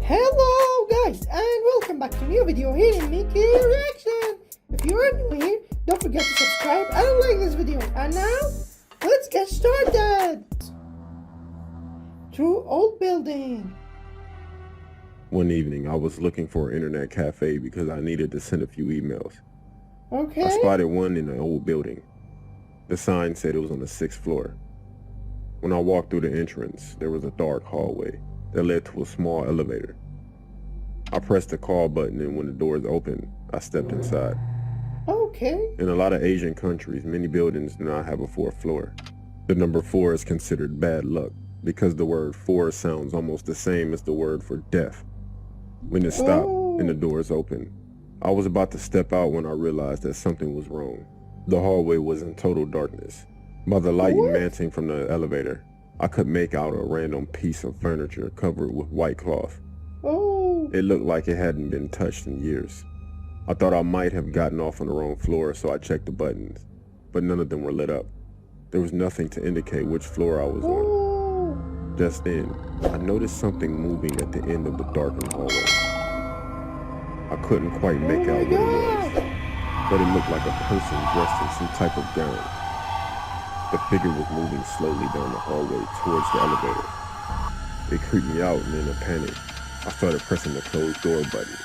Hello guys and welcome back to a new video here in Mickey Reaction. If you are new here, don't forget to subscribe and like this video. And now, let's get started. Through old building. One evening, I was looking for an internet cafe because I needed to send a few emails. Okay. I spotted one in an old building. The sign said it was on the 6th floor. When I walked through the entrance, there was a dark hallway that led to a small elevator. I pressed the call button, and when the doors opened, I stepped inside. Okay. In a lot of Asian countries, many buildings do not have a 4th floor. The number 4 is considered bad luck because the word 4 sounds almost the same as the word for death. When it stopped and the doors opened, I was about to step out when I realized that something was wrong. The hallway was in total darkness. By the light emanting from the elevator, I could make out a random piece of furniture covered with white cloth. Oh. It looked like it hadn't been touched in years. I thought I might have gotten off on the wrong floor, so I checked the buttons, but none of them were lit up. There was nothing to indicate which floor I was on. Just then, I noticed something moving at the end of the darkened hallway. I couldn't quite make out what it was, but it looked like a person dressed in some type of gown. The figure was moving slowly down the hallway towards the elevator. It creeped me out, and in a panic, I started pressing the closed door button.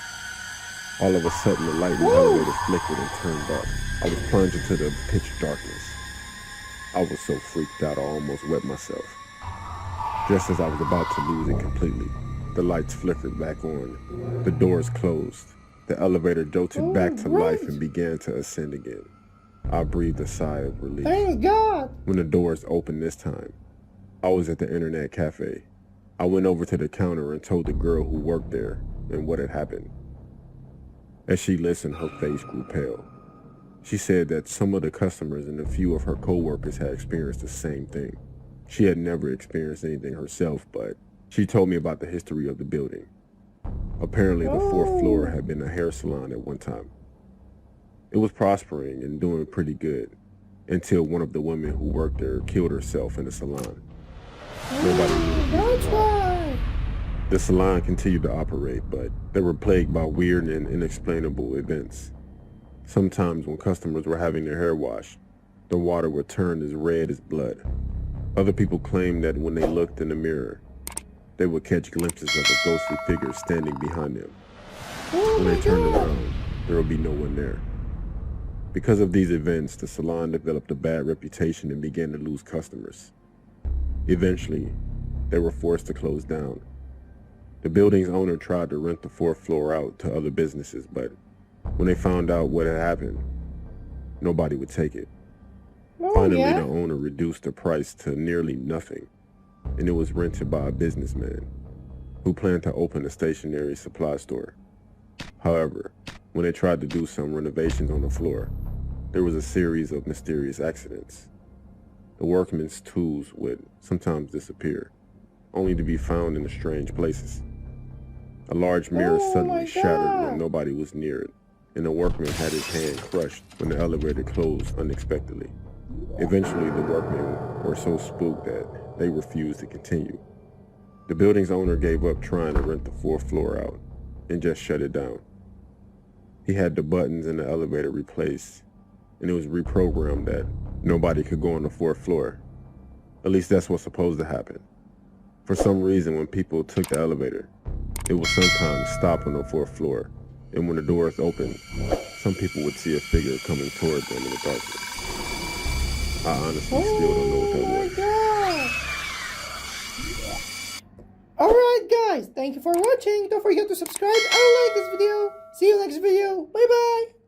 All of a sudden, the light in the elevator flickered and turned off. I was plunged into the pitch darkness. I was so freaked out I almost wet myself. Just as I was about to lose it completely, the lights flickered back on. The doors closed. The elevator jolted back to life and began to ascend again. I breathed a sigh of relief. Thank God. When the doors opened this time, I was at the internet cafe. I went over to the counter and told the girl who worked there and what had happened. As she listened, her face grew pale. She said that some of the customers and a few of her co-workers had experienced the same thing. She had never experienced anything herself, but she told me about the history of the building. Apparently, the 4th floor had been a hair salon at one time. It was prospering and doing pretty good until one of the women who worked there killed herself in the salon. Nobody knew. That's why. The salon continued to operate, but they were plagued by weird and inexplainable events. Sometimes when customers were having their hair washed, the water would turn as red as blood. Other people claimed that when they looked in the mirror, they would catch glimpses of a ghostly figure standing behind them. When they turned around, there would be no one there. Because of these events, the salon developed a bad reputation and began to lose customers. Eventually, they were forced to close down. The building's owner tried to rent the 4th floor out to other businesses, but when they found out what had happened, nobody would take it. Finally, the owner reduced the price to nearly nothing, and it was rented by a businessman who planned to open a stationery supply store. However, when they tried to do some renovations on the floor, there was a series of mysterious accidents. The workmen's tools would sometimes disappear, only to be found in strange places. A large mirror suddenly shattered when nobody was near it, and the workman had his hand crushed when the elevator closed unexpectedly. Eventually, the workmen were so spooked that they refused to continue. The building's owner gave up trying to rent the 4th floor out and just shut it down. He had the buttons in the elevator replaced, and it was reprogrammed that nobody could go on the 4th floor. At least that's what's supposed to happen. For some reason, when people took the elevator, it would sometimes stop on the 4th floor, and when the doors opened, some people would see a figure coming toward them in the darkness. I honestly still don't know what that was. Alright guys, thank you for watching. Don't forget to subscribe and like this video. See you next video. Bye bye.